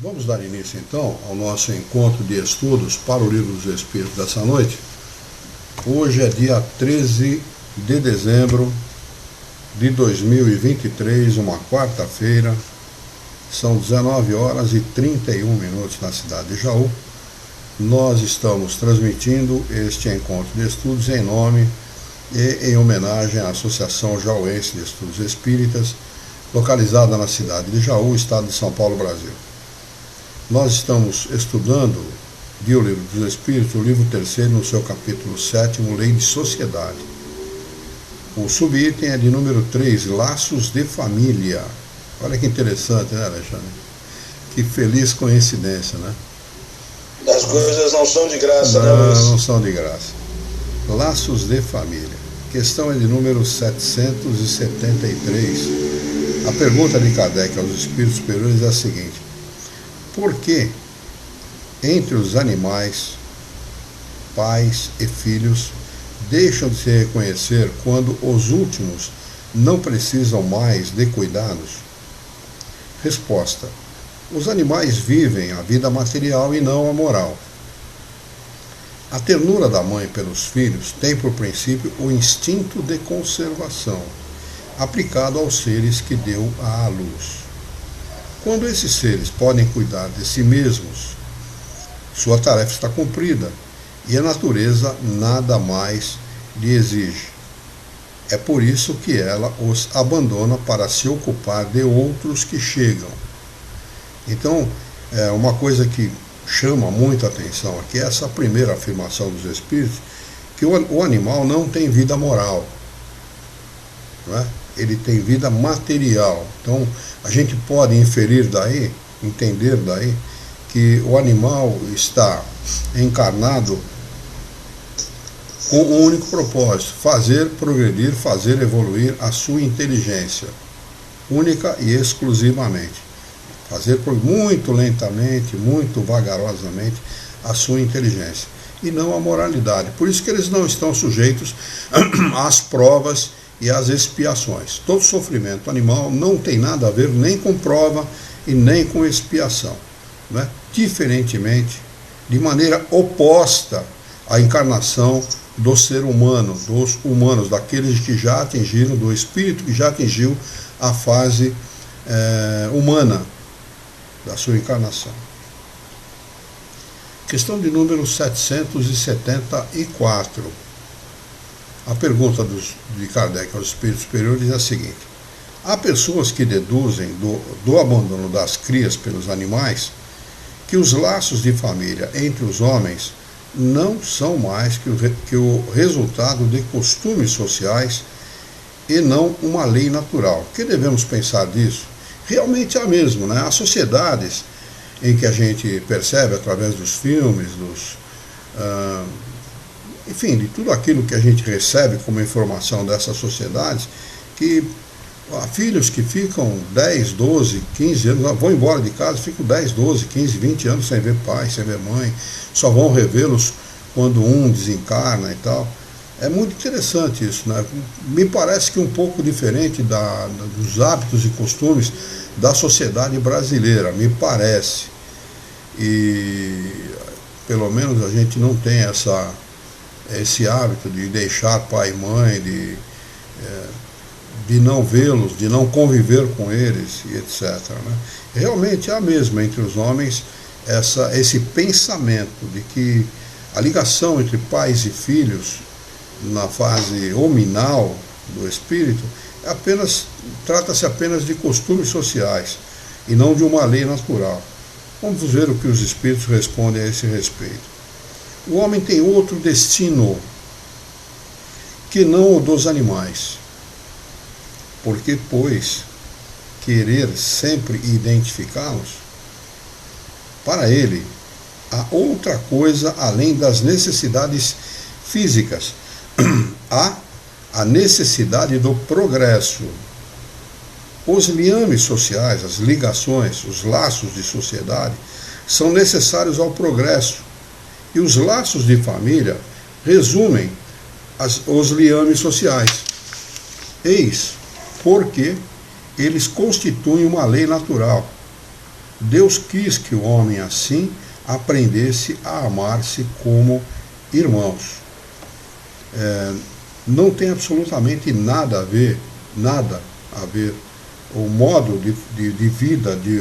Vamos dar início então ao nosso encontro de estudos para o Livro dos Espíritos dessa noite. Hoje é dia 13 de dezembro de 2023, uma quarta-feira. São 19 horas e 31 minutos na cidade de Jaú. Nós estamos transmitindo este encontro de estudos em nome e em homenagem à Associação Jauense de Estudos Espíritas, localizada na cidade de Jaú, estado de São Paulo, Brasil. Nós estamos estudando de O Livro dos Espíritos, o livro 3º, no seu capítulo 7º, Lei de Sociedade. O subitem é de número 3, Laços de Família. Olha que interessante, né, Alexandre? Que feliz coincidência, né? As coisas não são de graça, né, Luiz? Não são de graça. Laços de Família. A questão é de número 773. A pergunta de Kardec aos espíritos superiores é a seguinte: por que, entre os animais, pais e filhos deixam de se reconhecer quando os últimos não precisam mais de cuidados? Resposta: os animais vivem a vida material e não a moral. A ternura da mãe pelos filhos tem por princípio o instinto de conservação, aplicado aos seres que deu à luz. Quando esses seres podem cuidar de si mesmos, sua tarefa está cumprida e a natureza nada mais lhe exige. É por isso que ela os abandona para se ocupar de outros que chegam. Então, uma coisa que chama muita atenção aqui é essa primeira afirmação dos espíritos, que o animal não tem vida moral, não é? Ele tem vida material. Então, a gente pode inferir daí, entender daí, que o animal está encarnado com um único propósito: fazer progredir, fazer evoluir a sua inteligência, única e exclusivamente. Fazer muito lentamente, muito vagarosamente a sua inteligência, e não a moralidade. Por isso que eles não estão sujeitos às provas e às expiações. Todo sofrimento animal não tem nada a ver nem com prova e nem com expiação, né? Diferentemente, de maneira oposta à encarnação do ser humano, dos humanos, daqueles que já atingiram, do espírito que já atingiu a fase humana da sua encarnação. Questão de número 774. A pergunta de Kardec aos espíritos superiores é a seguinte: há pessoas que deduzem do abandono das crias pelos animais que os laços de família entre os homens não são mais que o resultado de costumes sociais e não uma lei natural. O que devemos pensar disso? Realmente é mesmo, né? As sociedades em que a gente percebe através dos filmes, enfim, de tudo aquilo que a gente recebe como informação dessas sociedades, que há filhos que ficam 10, 12, 15 anos, vão embora de casa, ficam 10, 12, 15, 20 anos sem ver pai, sem ver mãe, só vão revê-los quando um desencarna e tal. É muito interessante isso, né? Me parece que um pouco diferente dos hábitos e costumes da sociedade brasileira, me parece. E pelo menos a gente não tem esse hábito de deixar pai e mãe, de não vê-los, de não conviver com eles, e etc., né? Realmente há mesmo entre os homens esse pensamento de que a ligação entre pais e filhos na fase hominal do espírito trata-se apenas de costumes sociais e não de uma lei natural. Vamos ver o que os espíritos respondem a esse respeito. O homem tem outro destino que não o dos animais, porque, pois, querer sempre identificá-los, para ele há outra coisa além das necessidades físicas. Há a necessidade do progresso. Os liames sociais, as ligações, os laços de sociedade são necessários ao progresso, e os laços de família resumem os liames sociais. Eis porque eles constituem uma lei natural, Deus quis que o homem assim aprendesse a amar-se como irmãos. Não tem absolutamente nada a ver o modo de vida de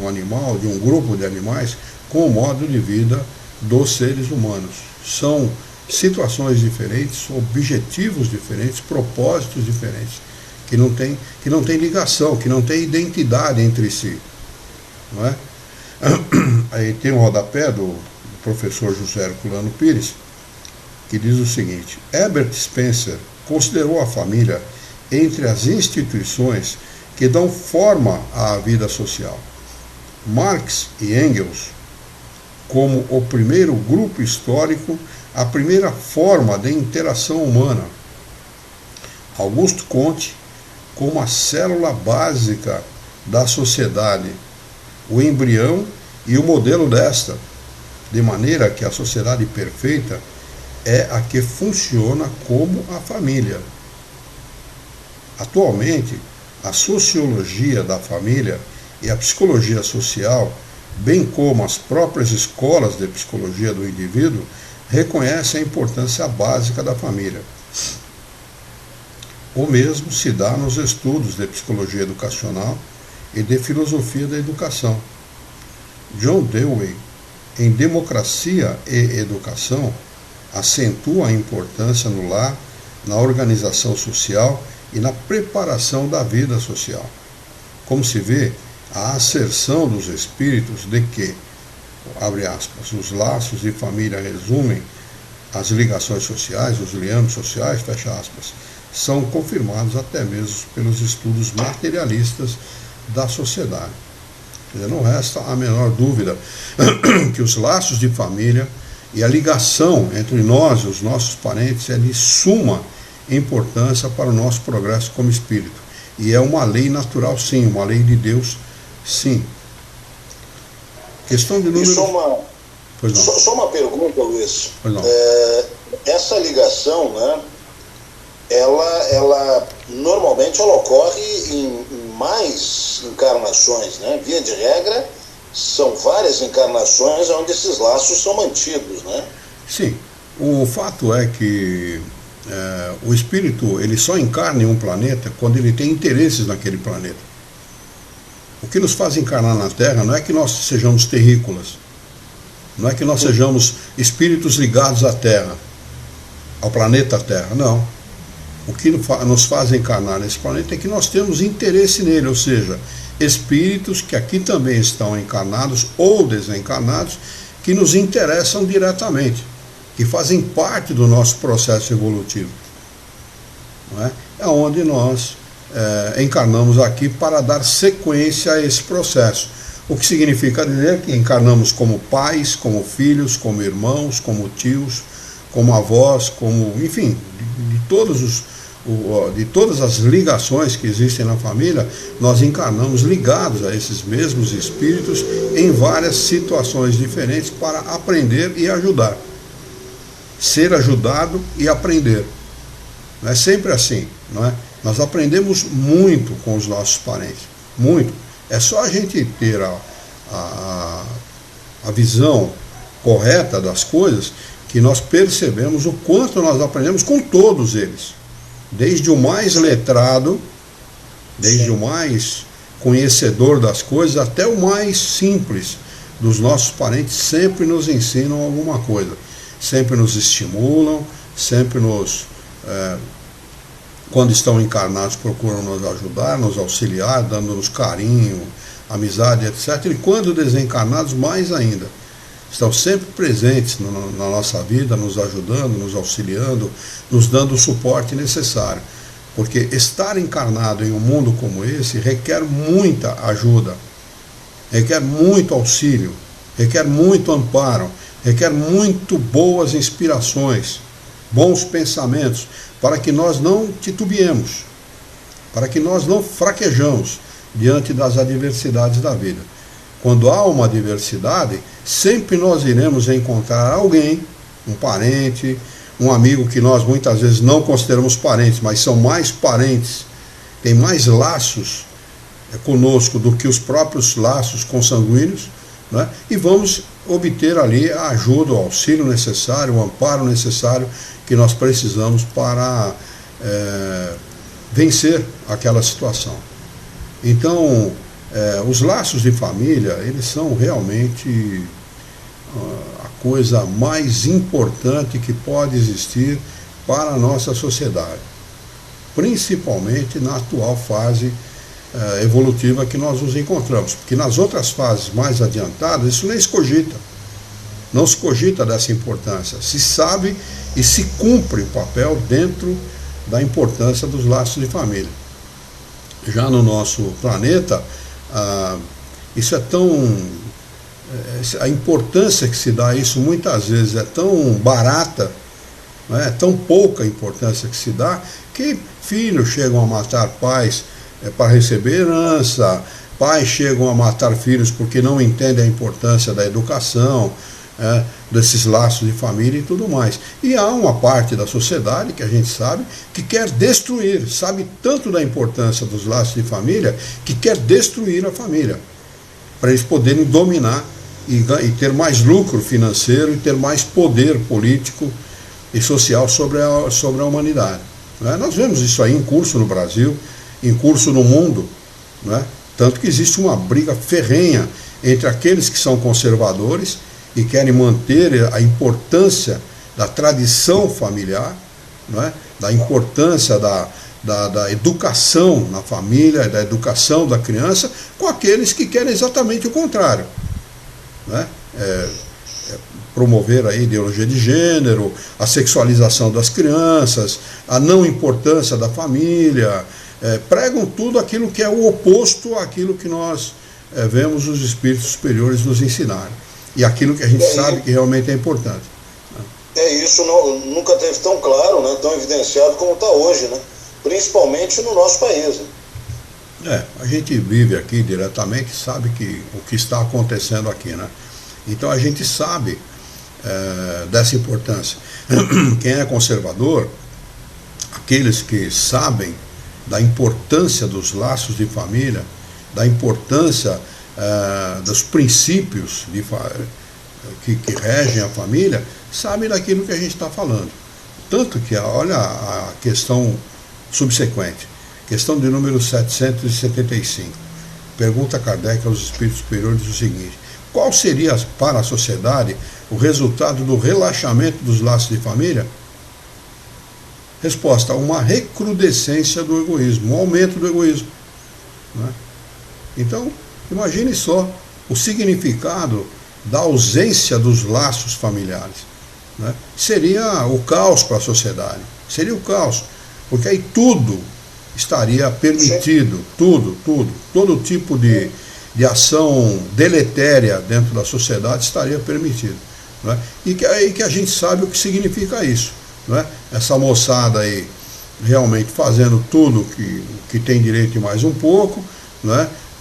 um animal, de um grupo de animais, com o modo de vida dos seres humanos. São situações diferentes, objetivos diferentes, propósitos diferentes, que não tem ligação, que não tem identidade entre si. Não é? Aí tem um rodapé do professor José Herculano Pires, que diz o seguinte: Herbert Spencer considerou a família entre as instituições que dão forma à vida social. Marx e Engels como o primeiro grupo histórico, a primeira forma de interação humana. Augusto Comte como a célula básica da sociedade, o embrião e o modelo desta, de maneira que a sociedade perfeita é a que funciona como a família. Atualmente, a sociologia da família e a psicologia social, bem como as próprias escolas de psicologia do indivíduo, reconhecem a importância básica da família. O mesmo se dá nos estudos de psicologia educacional e de filosofia da educação. John Dewey, em Democracia e Educação, acentua a importância no lar, na organização social e na preparação da vida social. Como se vê, a asserção dos espíritos de que, abre aspas, os laços de família resumem as ligações sociais, os liames sociais, fecha aspas, são confirmados até mesmo pelos estudos materialistas da sociedade. Quer dizer, não resta a menor dúvida que os laços de família e a ligação entre nós e os nossos parentes é de suma importância para o nosso progresso como espírito. E é uma lei natural, sim, uma lei de Deus, sim. Questão de número... Só uma pergunta, Luiz. Essa ligação, né, ela normalmente ela ocorre em mais encarnações, né? Via de regra, são várias encarnações onde esses laços são mantidos, né? Sim. O fato é que o espírito ele só encarna em um planeta quando ele tem interesses naquele planeta. O que nos faz encarnar na Terra não é que nós sejamos terrícolas, não é que nós sejamos espíritos ligados à Terra, ao planeta Terra, não. O que nos faz encarnar nesse planeta é que nós temos interesse nele, ou seja, espíritos que aqui também estão encarnados ou desencarnados, que nos interessam diretamente, que fazem parte do nosso processo evolutivo. Não é? É onde nós encarnamos aqui para dar sequência a esse processo. O que significa dizer que encarnamos como pais, como filhos, como irmãos, como tios, como avós, como, enfim, de todas as ligações que existem na família, nós encarnamos ligados a esses mesmos espíritos em várias situações diferentes para aprender e ajudar. Ser ajudado e aprender. Não é sempre assim, não é? Nós aprendemos muito com os nossos parentes, muito. É só a gente ter a visão correta das coisas que nós percebemos o quanto nós aprendemos com todos eles. Desde o mais letrado, desde o mais conhecedor das coisas, até o mais simples dos nossos parentes, sempre nos ensinam alguma coisa. Sempre nos estimulam, sempre quando estão encarnados, procuram nos ajudar, nos auxiliar, dando-nos carinho, amizade, etc. E quando desencarnados, mais ainda. Estão sempre presentes na nossa vida, nos ajudando, nos auxiliando, nos dando o suporte necessário. Porque estar encarnado em um mundo como esse requer muita ajuda, requer muito auxílio, requer muito amparo, requer muito boas inspirações, bons pensamentos, para que nós não titubeemos, para que nós não fraquejamos diante das adversidades da vida. Quando há uma adversidade, sempre nós iremos encontrar alguém, um parente, um amigo que nós muitas vezes não consideramos parentes, mas são mais parentes, têm mais laços conosco do que os próprios laços consanguíneos, né? E vamos obter ali a ajuda, o auxílio necessário, o amparo necessário que nós precisamos para vencer aquela situação. Então, os laços de família, eles são realmente a coisa mais importante que pode existir para a nossa sociedade, principalmente na atual fase evolutiva que nós nos encontramos, porque nas outras fases mais adiantadas isso nem se cogita, não se cogita dessa importância, se sabe e se cumpre o papel dentro da importância dos laços de família. Já no nosso planeta, isso é tão... a importância que se dá a isso muitas vezes é tão barata, não é tão pouca importância que se dá, que filhos chegam a matar pais para receber herança, pais chegam a matar filhos porque não entendem a importância da educação, desses laços de família e tudo mais. E há uma parte da sociedade que a gente sabe que quer destruir, sabe tanto da importância dos laços de família que quer destruir a família, para eles poderem dominar e ter mais lucro financeiro e ter mais poder político e social sobre a humanidade. Nós vemos isso aí em curso no Brasil, em curso no mundo, tanto que existe uma briga ferrenha entre aqueles que são conservadores e querem manter a importância da tradição familiar, da importância da educação na família, da educação da criança, com aqueles que querem exatamente o contrário, promover a ideologia de gênero, a sexualização das crianças, a não importância da família, pregam tudo aquilo que é o oposto àquilo que nós vemos os espíritos superiores nos ensinarem, e aquilo que a gente sabe que realmente é importante. Isso nunca teve tão claro, tão evidenciado como está hoje, principalmente no nosso país. A gente vive aqui diretamente, sabe o que está acontecendo aqui, Então a gente sabe dessa importância. Quem é conservador, aqueles que sabem da importância dos laços de família, da importância dos princípios que regem a família, sabem daquilo que a gente está falando. Tanto que, olha a questão subsequente, questão de número 775. Pergunta Kardec aos espíritos superiores o seguinte: qual seria para a sociedade o resultado do relaxamento dos laços de família? Resposta: uma recrudescência do egoísmo, um aumento do egoísmo. Então, imagine só o significado da ausência dos laços familiares. Seria o caos para a sociedade, seria o caos, porque aí tudo estaria permitido, todo tipo de ação deletéria dentro da sociedade estaria permitido. E que a gente sabe o que significa isso. Essa moçada aí realmente fazendo tudo que tem direito e mais um pouco,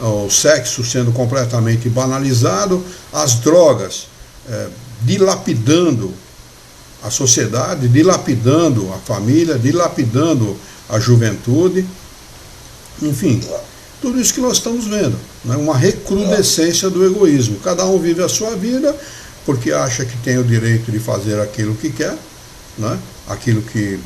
o sexo sendo completamente banalizado, as drogas dilapidando a sociedade, dilapidando a família, dilapidando a juventude, enfim, tudo isso que nós estamos vendo, uma recrudescência do egoísmo. Cada um vive a sua vida porque acha que tem o direito de fazer aquilo que quer, aquilo que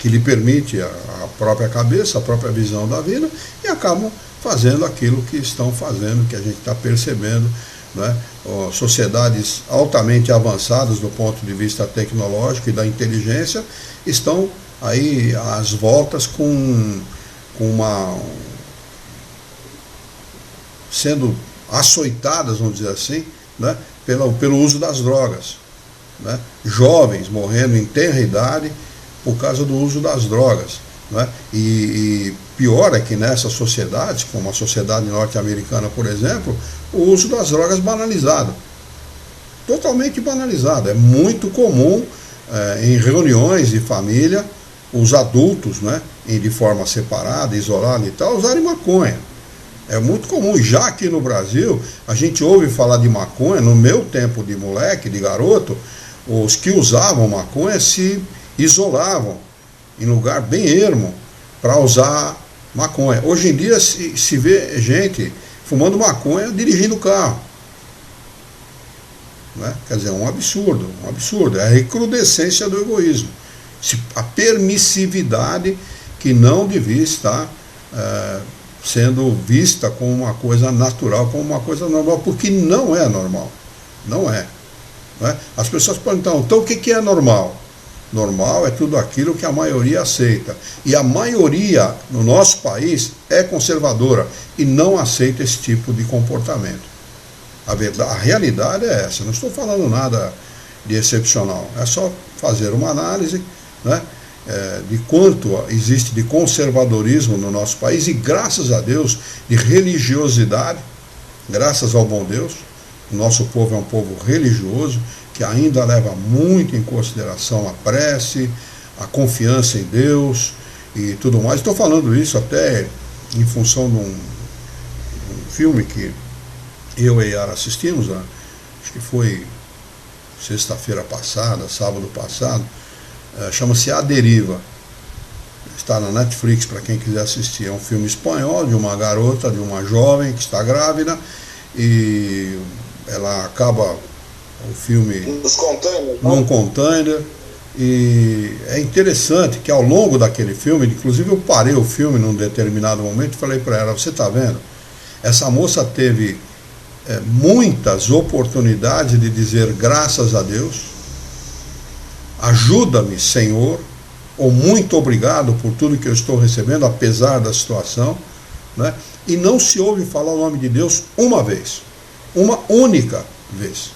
lhe permite a própria cabeça, a própria visão da vida, e acabam fazendo aquilo que estão fazendo, que a gente está percebendo, sociedades altamente avançadas do ponto de vista tecnológico e da inteligência estão aí às voltas sendo açoitadas, vamos dizer assim, pelo uso das drogas. Jovens morrendo em tenra idade por causa do uso das drogas. E pior é que nessas sociedades, como a sociedade norte-americana, por exemplo, o uso das drogas banalizado, totalmente banalizado. É muito comum em reuniões de família os adultos, de forma separada, isolada e tal, usarem maconha. É muito comum. Já aqui no Brasil, a gente ouve falar de maconha. No meu tempo de moleque, de garoto, os que usavam maconha se isolavam em lugar bem ermo para usar Maconha. Hoje em dia se vê gente fumando maconha dirigindo carro. Né? Quer dizer, um absurdo. É a recrudescência do egoísmo. A permissividade que não devia estar sendo vista como uma coisa natural, como uma coisa normal, porque não é normal. Não é. Né? As pessoas perguntam, então o que é normal? Normal é tudo aquilo que a maioria aceita. E a maioria no nosso país é conservadora e não aceita esse tipo de comportamento. A realidade é essa. Não estou falando nada de excepcional. É só fazer uma análise, né, de quanto existe de conservadorismo no nosso país e, graças a Deus, de religiosidade, graças ao bom Deus. O nosso povo é um povo religioso, que ainda leva muito em consideração a prece, a confiança em Deus e tudo mais. Estou falando isso até em função de um filme que eu e Yara assistimos, né? Acho que foi sexta-feira passada, sábado passado, chama-se A Deriva. Está na Netflix para quem quiser assistir. É um filme espanhol de uma garota, de uma jovem que está grávida e ela acaba o filme num container, e é interessante que ao longo daquele filme, inclusive eu parei o filme num determinado momento e falei para ela, você está vendo? Essa moça teve muitas oportunidades de dizer graças a Deus, ajuda-me Senhor, ou muito obrigado por tudo que eu estou recebendo, apesar da situação, né? E não se ouve falar o nome de Deus uma vez, uma única vez.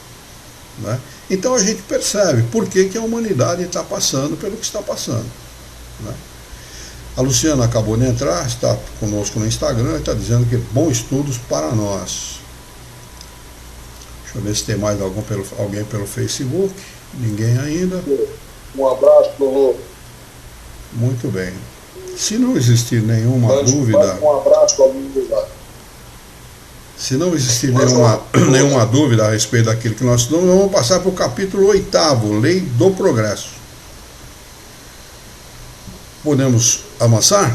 Né? Então a gente percebe por que a humanidade está passando pelo que está passando. Né? A Luciana acabou de entrar, está conosco no Instagram e está dizendo que bons estudos para nós. Deixa eu ver se tem mais alguém pelo Facebook. Ninguém ainda. Um abraço para o Lu. Muito bem. Se não existir nenhuma dúvida. Um abraço para o Lu lá. Se não existir nenhuma dúvida a respeito daquilo que nós estudamos, vamos passar para o capítulo 8º, Lei do Progresso. Podemos avançar?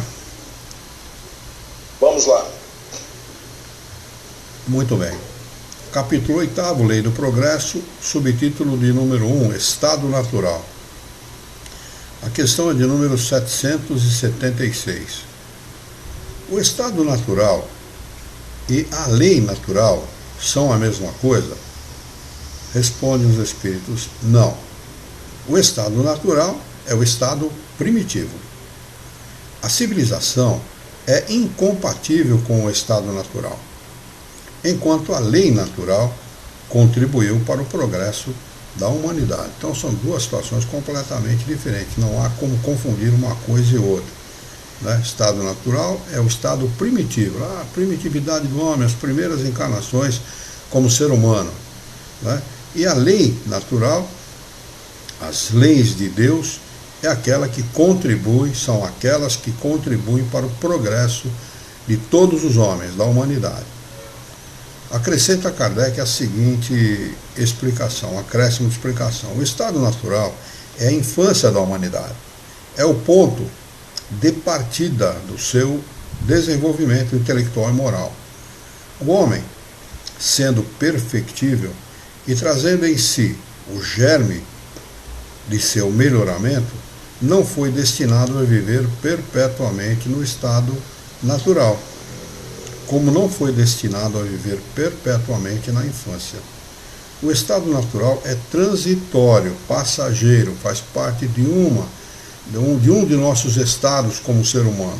Vamos lá. Muito bem. Capítulo 8º, Lei do Progresso, subtítulo de número 1, Estado Natural. A questão é de número 776. O estado natural e a lei natural são a mesma coisa? Respondem os espíritos, não. O estado natural é o estado primitivo. A civilização é incompatível com o estado natural, enquanto a lei natural contribuiu para o progresso da humanidade. Então são duas situações completamente diferentes, não há como confundir uma coisa e outra. Né? Estado natural é o estado primitivo, a primitividade do homem, as primeiras encarnações como ser humano. Né? E a lei natural, as leis de Deus, é aquela que contribui, são aquelas que contribuem para o progresso de todos os homens, da humanidade. Acrescenta Kardec a seguinte explicação, acréscimo de explicação. O estado natural é a infância da humanidade, é o ponto de partida do seu desenvolvimento intelectual e moral. O homem, sendo perfectível e trazendo em si o germe de seu melhoramento, não foi destinado a viver perpetuamente no estado natural, como não foi destinado a viver perpetuamente na infância. O estado natural é transitório, passageiro, faz parte de um de nossos estados como ser humano.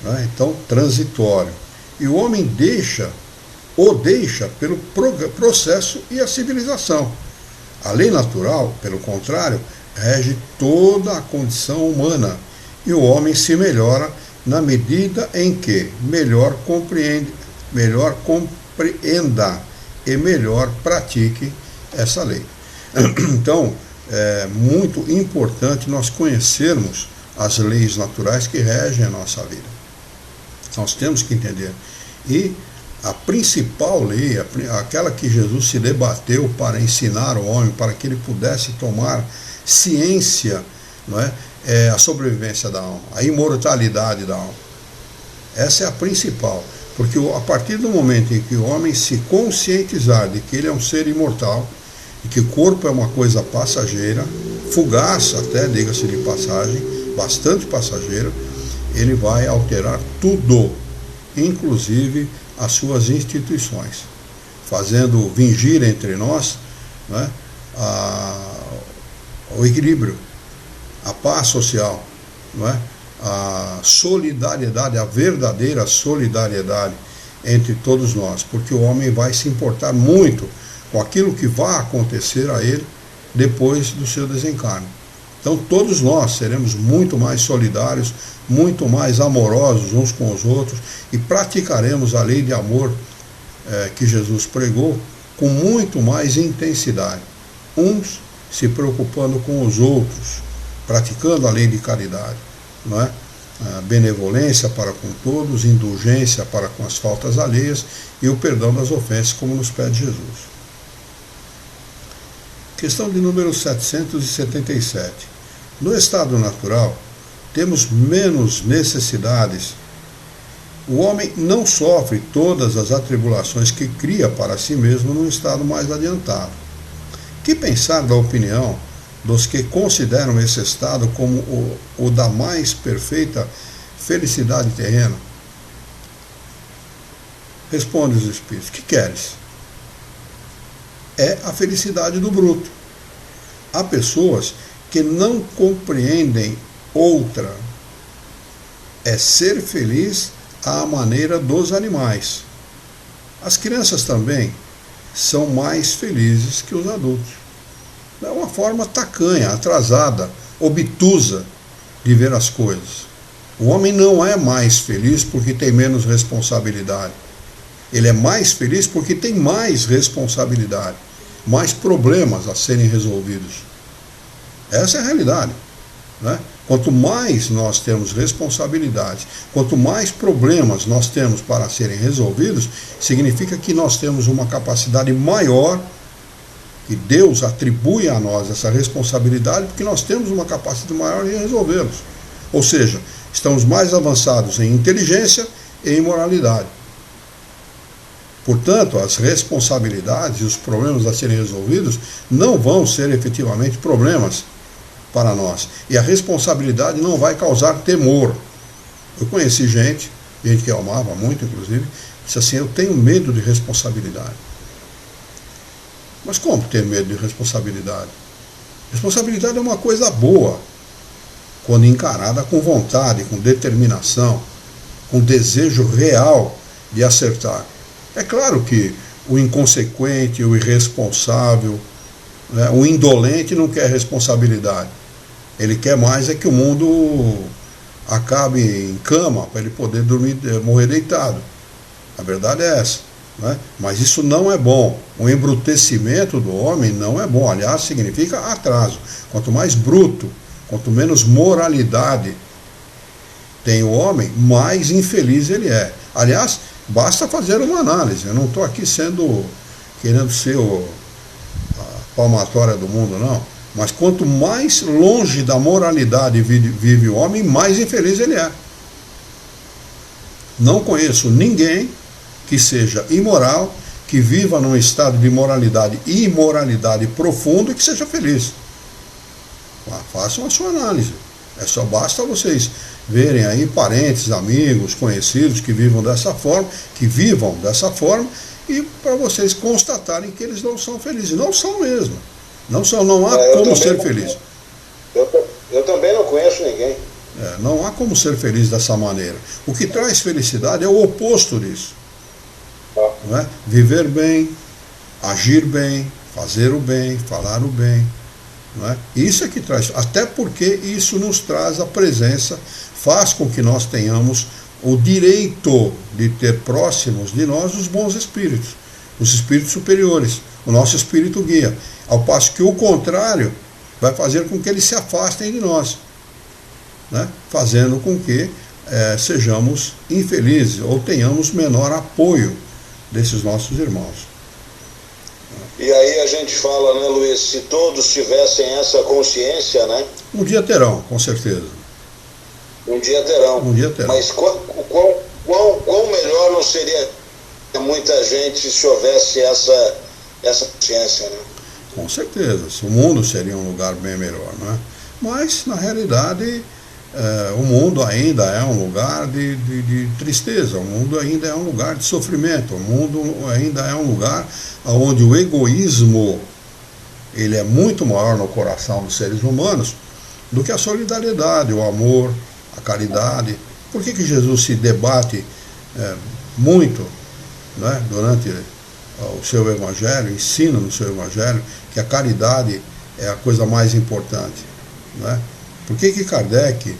Né? Então, transitório. E o homem o deixa pelo processo e a civilização. A lei natural, pelo contrário, rege toda a condição humana, e o homem se melhora na medida em que melhor compreenda e melhor pratique essa lei. Então, é muito importante nós conhecermos as leis naturais que regem a nossa vida. Nós temos que entender. E a principal lei, aquela que Jesus se debateu para ensinar o homem, para que ele pudesse tomar ciência, não é? É a sobrevivência da alma, a imortalidade da alma. Essa é a principal, porque a partir do momento em que o homem se conscientizar de que ele é um ser imortal, e que o corpo é uma coisa passageira, fugaz até, diga-se de passagem, bastante passageira, ele vai alterar tudo, inclusive as suas instituições, fazendo vingir entre nós, né, o equilíbrio, a paz social, não é? A solidariedade, a verdadeira solidariedade entre todos nós, porque o homem vai se importar muito com aquilo que vai acontecer a ele depois do seu desencarne. Então todos nós seremos muito mais solidários, muito mais amorosos uns com os outros e praticaremos a lei de amor que Jesus pregou com muito mais intensidade. Uns se preocupando com os outros, praticando a lei de caridade, não é? A benevolência para com todos, indulgência para com as faltas alheias e o perdão das ofensas, como nos pede Jesus. Questão de número 777. No estado natural, temos menos necessidades. O homem não sofre todas as atribulações que cria para si mesmo num estado mais adiantado. Que pensar da opinião dos que consideram esse estado como o da mais perfeita felicidade terrena? Responde os espíritos: que queres? É a felicidade do bruto. Há pessoas que não compreendem outra. É ser feliz à maneira dos animais. As crianças também são mais felizes que os adultos. É uma forma tacanha, atrasada, obtusa de ver as coisas. O homem não é mais feliz porque tem menos responsabilidade. Ele é mais feliz porque tem mais responsabilidade, mais problemas a serem resolvidos. Essa é a realidade, né? Quanto mais nós temos responsabilidades, quanto mais problemas nós temos para serem resolvidos, significa que nós temos uma capacidade maior, que Deus atribui a nós essa responsabilidade, porque nós temos uma capacidade maior de resolvê-los. Ou seja, estamos mais avançados em inteligência e em moralidade. Portanto, as responsabilidades e os problemas a serem resolvidos não vão ser efetivamente problemas para nós. E a responsabilidade não vai causar temor. Eu conheci gente que eu amava muito, inclusive, disse assim: eu tenho medo de responsabilidade. Mas como ter medo de responsabilidade? Responsabilidade é uma coisa boa, quando encarada com vontade, com determinação, com desejo real de acertar. É claro que o inconsequente, o irresponsável, né, o indolente não quer responsabilidade. Ele quer mais é que o mundo acabe em cama para ele poder dormir, morrer deitado. A verdade é essa, né? Mas isso não é bom. O embrutecimento do homem não é bom. Aliás, significa atraso. Quanto mais bruto, quanto menos moralidade tem o homem, mais infeliz ele é. Aliás, basta fazer uma análise. Eu não estou aqui querendo ser a palmatória do mundo, não. Mas quanto mais longe da moralidade vive o homem, mais infeliz ele é. Não conheço ninguém que seja imoral, que viva num estado de moralidade e imoralidade profundo e que seja feliz. Façam a sua análise. Só basta vocês verem aí parentes, amigos, conhecidos que vivam dessa forma, e para vocês constatarem que eles não são felizes. Não são mesmo. Não há como ser feliz. Eu também não conheço ninguém. Não há como ser feliz dessa maneira. O que traz felicidade é o oposto disso. Não é? Viver bem, agir bem, fazer o bem, falar o bem. Não é? Isso é que traz. Até porque isso nos traz a presença, faz com que nós tenhamos o direito de ter próximos de nós os bons espíritos, os espíritos superiores, o nosso espírito guia. Ao passo que o contrário vai fazer com que eles se afastem de nós, né? Fazendo com que sejamos infelizes ou tenhamos menor apoio desses nossos irmãos. E aí a gente fala, né, Luiz, se todos tivessem essa consciência, né? Um dia terão, com certeza. Um dia terão. Um dia terão. Mas quão quão melhor não seria muita gente se houvesse essa ciência, né? Com certeza, o mundo seria um lugar bem melhor, né? Mas, na realidade, o mundo ainda é um lugar de tristeza, o mundo ainda é um lugar de sofrimento, o mundo ainda é um lugar onde o egoísmo ele é muito maior no coração dos seres humanos do que a solidariedade, o amor, a caridade. Por que Jesus se debate muito, né, durante o seu evangelho, ensina no seu evangelho que a caridade é a coisa mais importante, né? Por que Kardec,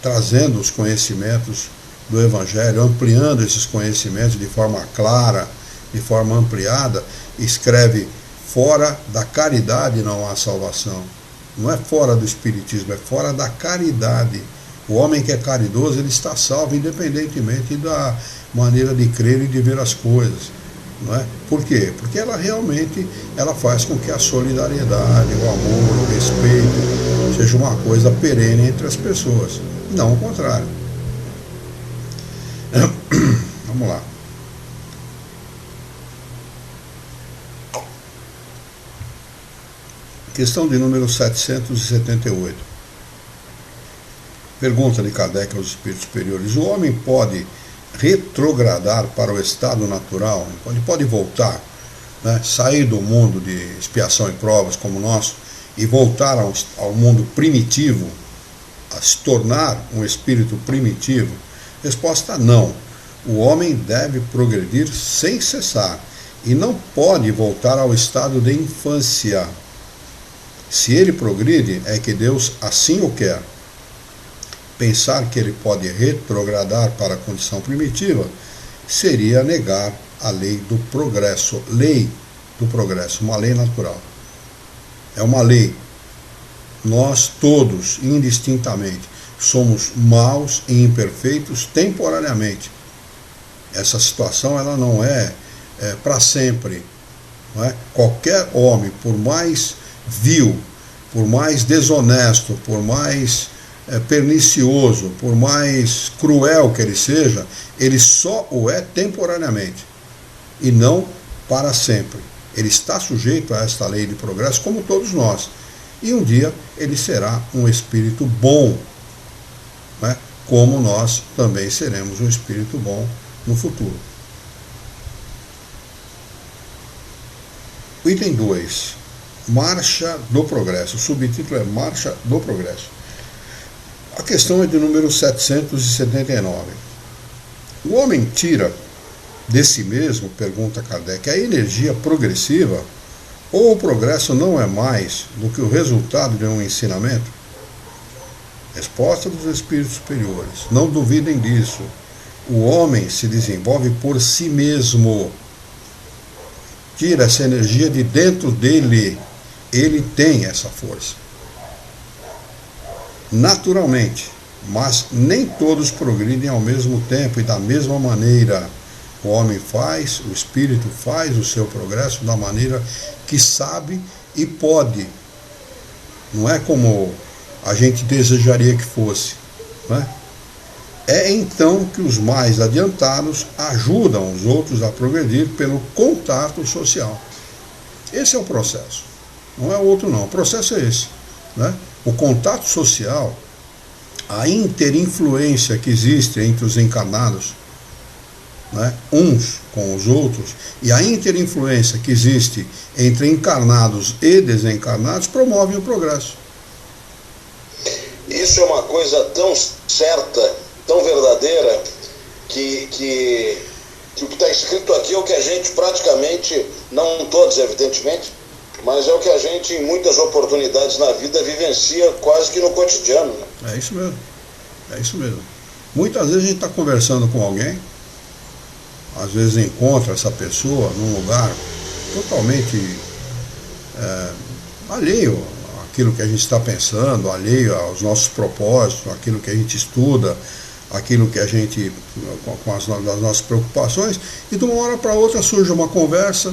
trazendo os conhecimentos do evangelho, ampliando esses conhecimentos de forma clara, de forma ampliada, escreve: fora da caridade não há salvação? Não é fora do espiritismo, é fora da caridade. O homem que é caridoso, ele está salvo, independentemente da maneira de crer e de ver as coisas, não é? Por quê? Porque ela realmente faz com que a solidariedade, o amor, o respeito seja uma coisa perene entre as pessoas, não o contrário. Vamos lá. Questão de número 778. Pergunta de Kardec aos espíritos superiores: o homem pode retrogradar para o estado natural? Ele pode voltar, né, sair do mundo de expiação e provas como o nosso e voltar ao mundo primitivo, a se tornar um espírito primitivo? Resposta: não. O homem deve progredir sem cessar e não pode voltar ao estado de infância. Se ele progride, é que Deus assim o quer. Pensar que ele pode retrogradar para a condição primitiva seria negar a lei do progresso. Lei do progresso, uma lei natural. É uma lei. Nós todos, indistintamente, somos maus e imperfeitos temporariamente. Essa situação ela não é para sempre. Não é? Qualquer homem, por mais vil, por mais desonesto, por mais pernicioso, por mais cruel que ele seja, ele só o é temporariamente e não para sempre. Ele está sujeito a esta lei de progresso como todos nós, e um dia ele será um espírito bom, né? Como nós também seremos um espírito bom no futuro. Item 2. Marcha do Progresso. O subtítulo é Marcha do Progresso. A questão é de número 779. O homem tira de si mesmo, pergunta Kardec, a energia progressiva, ou o progresso não é mais do que o resultado de um ensinamento? Resposta dos espíritos superiores: não duvidem disso. O homem se desenvolve por si mesmo. Tira essa energia de dentro dele. Ele tem essa força. Naturalmente, mas nem todos progridem ao mesmo tempo e da mesma maneira. O homem faz, o espírito faz o seu progresso da maneira que sabe e pode. Não é como a gente desejaria que fosse, né? É então que os mais adiantados ajudam os outros a progredir pelo contato social. Esse é o processo. Não é outro não. O processo é esse, né? O contato social, a interinfluência que existe entre os encarnados, né, uns com os outros, e a interinfluência que existe entre encarnados e desencarnados promove o progresso. Isso é uma coisa tão certa, tão verdadeira, que o que está escrito aqui é o que a gente praticamente, não todos evidentemente, mas é o que a gente em muitas oportunidades na vida vivencia quase que no cotidiano, né? É isso mesmo, é isso mesmo. Muitas vezes a gente está conversando com alguém, às vezes encontra essa pessoa num lugar totalmente alheio àquilo que a gente está pensando, alheio aos nossos propósitos, àquilo que a gente estuda, aquilo que a gente, com as nossas preocupações, e de uma hora para outra surge uma conversa,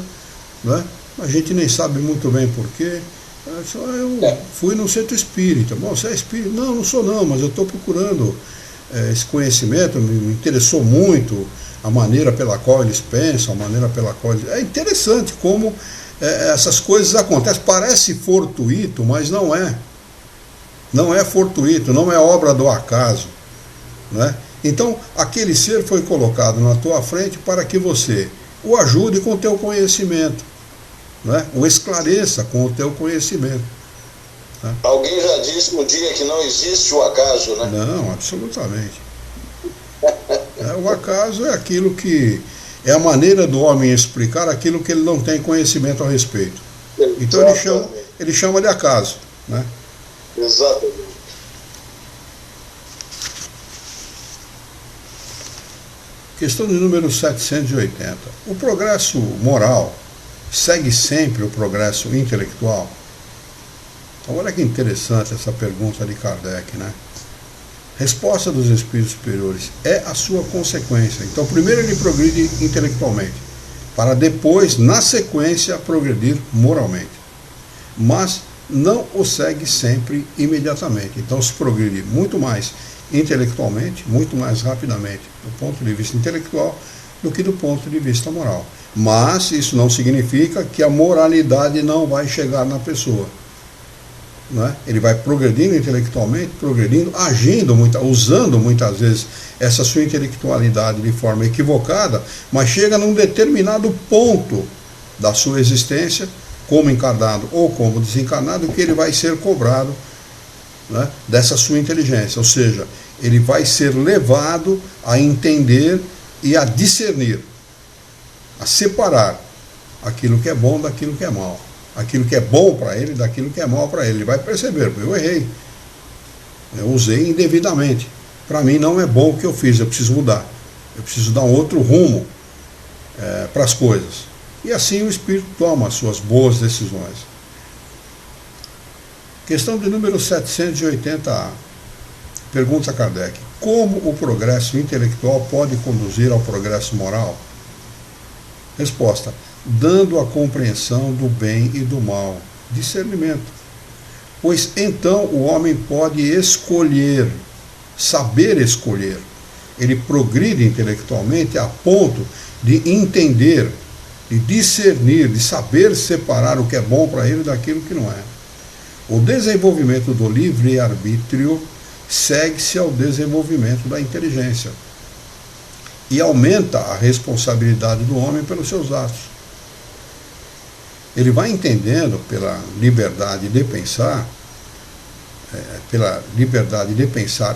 né? A gente nem sabe muito bem porquê. Eu fui no centro espírita. Bom, você é espírita? Não, não sou não, mas eu estou procurando esse conhecimento me interessou muito, a maneira pela qual eles pensam, a maneira pela qual eles... É interessante como essas coisas acontecem. Parece fortuito, mas não é. Não é fortuito, não é obra do acaso, né? Então, aquele ser foi colocado na tua frente para que você o ajude com o teu conhecimento, né? O esclareça com o teu conhecimento. Né? Alguém já disse um dia que não existe o acaso, né? Não, absolutamente. O acaso é aquilo que... é a maneira do homem explicar aquilo que ele não tem conhecimento a respeito. Então ele chama de acaso, né? Exatamente. Questão de número 780. O progresso moral segue sempre o progresso intelectual? Olha que interessante essa pergunta de Kardec, né? Resposta dos espíritos superiores: é a sua consequência. Então, primeiro ele progride intelectualmente, para depois, na sequência, progredir moralmente. Mas não o segue sempre imediatamente. Então, se progride muito mais intelectualmente, muito mais rapidamente, do ponto de vista intelectual, do que do ponto de vista moral. Mas isso não significa que a moralidade não vai chegar na pessoa. Né? Ele vai progredindo intelectualmente, progredindo, agindo, usando muitas vezes essa sua intelectualidade de forma equivocada, mas chega num determinado ponto da sua existência, como encarnado ou como desencarnado, que ele vai ser cobrado, né, dessa sua inteligência, ou seja, ele vai ser levado a entender e a discernir, a separar aquilo que é bom daquilo que é mal. Aquilo que é bom para ele daquilo que é mal para ele. Ele vai perceber: eu errei, eu usei indevidamente, para mim não é bom o que eu fiz, eu preciso mudar, eu preciso dar um outro rumo para as coisas. E assim o espírito toma as suas boas decisões. Questão de número 780A. Pergunta Kardec: como o progresso intelectual pode conduzir ao progresso moral? Resposta: dando a compreensão do bem e do mal, discernimento. Pois então o homem pode escolher, saber escolher. Ele progride intelectualmente a ponto de entender, de discernir, de saber separar o que é bom para ele daquilo que não é. O desenvolvimento do livre-arbítrio segue-se ao desenvolvimento da inteligência e aumenta a responsabilidade do homem pelos seus atos. Ele vai entendendo pela liberdade de pensar,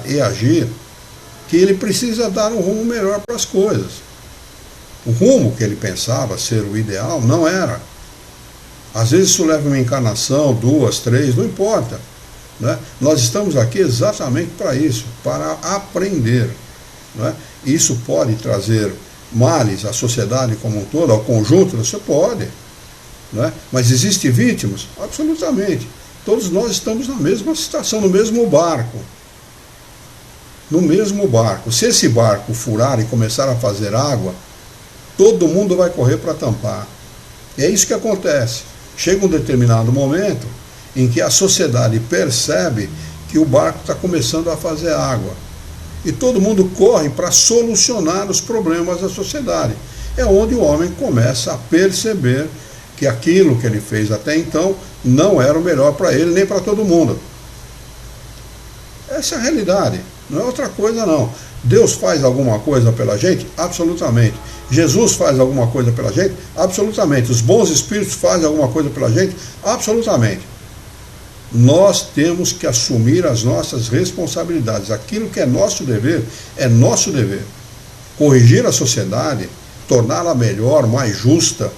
e agir, que ele precisa dar um rumo melhor para as coisas. O rumo que ele pensava ser o ideal não era. Às vezes isso leva uma encarnação, 2, 3, não importa, né? Nós estamos aqui exatamente para isso, para aprender, né? Isso pode trazer males à sociedade como um todo, ao conjunto, você pode, né? Mas existem vítimas? Absolutamente. Todos nós estamos na mesma situação, no mesmo barco. No mesmo barco. Se esse barco furar e começar a fazer água, todo mundo vai correr para tampar. E é isso que acontece. Chega um determinado momento em que a sociedade percebe que o barco está começando a fazer água. E todo mundo corre para solucionar os problemas da sociedade. É onde o homem começa a perceber que aquilo que ele fez até então não era o melhor para ele nem para todo mundo. Essa é a realidade, não é outra coisa não. Deus faz alguma coisa pela gente? Absolutamente. Jesus faz alguma coisa pela gente? Absolutamente. Os bons espíritos fazem alguma coisa pela gente? Absolutamente. Nós temos que assumir as nossas responsabilidades. Aquilo que é nosso dever, é nosso dever. Corrigir a sociedade, torná-la melhor, mais justa,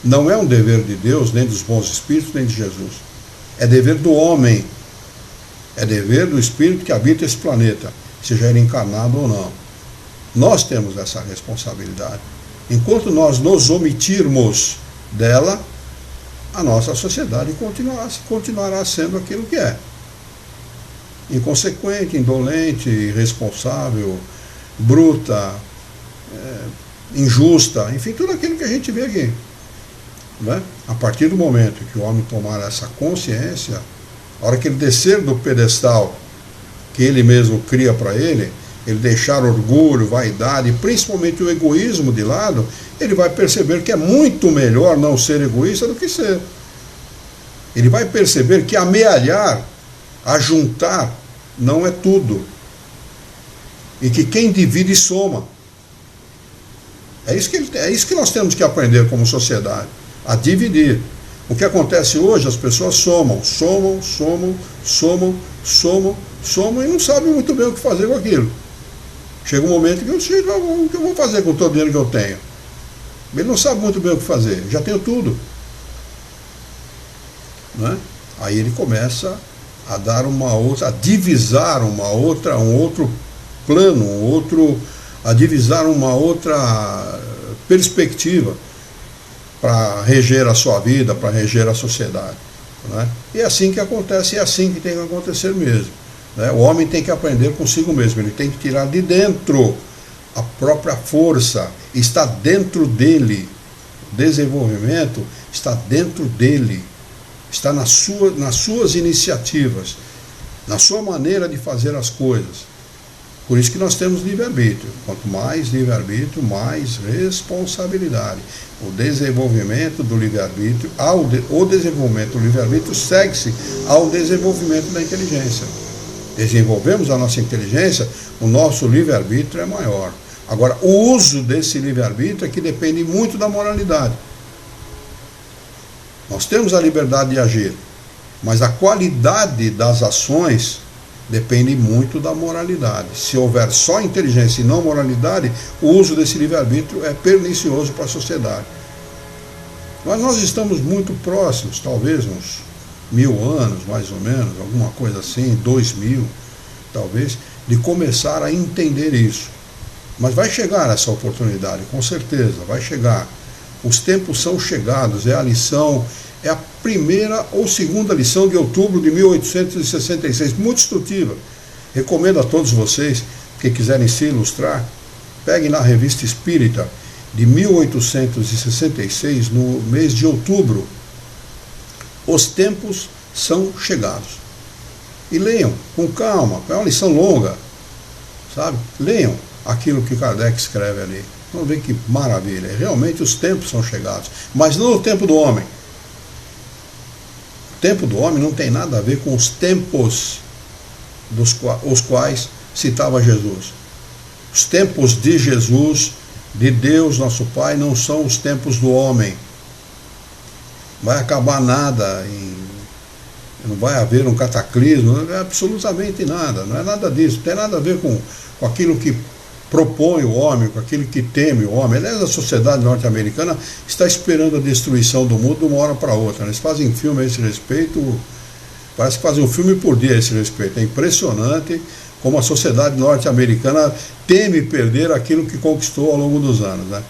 não é um dever de Deus, nem dos bons espíritos, nem de Jesus. É dever do homem. É dever do espírito que habita esse planeta, seja ele encarnado ou não. Nós temos essa responsabilidade. Enquanto nós nos omitirmos dela, a nossa sociedade continuará sendo aquilo que é. Inconsequente, indolente, irresponsável, bruta, injusta, enfim, tudo aquilo que a gente vê aqui. Né? A partir do momento que o homem tomar essa consciência, a hora que ele descer do pedestal que ele mesmo cria para ele, ele deixar orgulho, vaidade, principalmente o egoísmo de lado, ele vai perceber que é muito melhor não ser egoísta do que ser. Ele vai perceber que amealhar, ajuntar, não é tudo. E que quem divide soma. É isso que nós temos que aprender como sociedade, a dividir. O que acontece hoje, as pessoas somam e não sabem muito bem o que fazer com aquilo. Chega um momento que eu sei o que eu vou fazer com todo o dinheiro que eu tenho. Ele não sabe muito bem o que fazer, já tenho tudo. Né? Aí ele começa a dar a divisar um outro plano, a divisar uma outra perspectiva para reger a sua vida, para reger a sociedade. Né? E é assim que acontece, é assim que tem que acontecer mesmo. Né? O homem tem que aprender consigo mesmo, ele tem que tirar de dentro a própria força, está dentro dele. O desenvolvimento está dentro dele, está nas suas iniciativas, na sua maneira de fazer as coisas. Por isso que nós temos livre-arbítrio. Quanto mais livre-arbítrio, mais responsabilidade. O desenvolvimento do livre-arbítrio, o desenvolvimento do livre-arbítrio segue-se ao desenvolvimento da inteligência. Desenvolvemos a nossa inteligência, o nosso livre-arbítrio é maior. Agora, o uso desse livre-arbítrio é que depende muito da moralidade. Nós temos a liberdade de agir, mas a qualidade das ações depende muito da moralidade. Se houver só inteligência e não moralidade, o uso desse livre-arbítrio é pernicioso para a sociedade. Mas nós estamos muito próximos, talvez uns 1000 anos, mais ou menos, alguma coisa assim, 2000, talvez, de começar a entender isso. Mas vai chegar essa oportunidade, com certeza, vai chegar. Os tempos são chegados, é a primeira ou segunda lição de outubro de 1866, muito instrutiva. Recomendo a todos vocês que quiserem se ilustrar, peguem na Revista Espírita de 1866, no mês de outubro. Os tempos são chegados. E leiam com calma, é uma lição longa, sabe? Leiam aquilo que Kardec escreve ali. Vamos ver que maravilha. Realmente os tempos são chegados, mas não o tempo do homem. O tempo do homem não tem nada a ver com os tempos os quais citava Jesus. Os tempos de Jesus, de Deus, nosso Pai, não são os tempos do homem. Vai acabar nada, não vai haver um cataclismo, não é absolutamente nada, não é nada disso, não tem nada a ver com aquilo que propõe o homem, com aquilo que teme o homem. Aliás, a sociedade norte-americana está esperando a destruição do mundo de uma hora para outra. Eles fazem filme a esse respeito, parece que fazem um filme por dia a esse respeito. É impressionante como a sociedade norte-americana teme perder aquilo que conquistou ao longo dos anos. Né?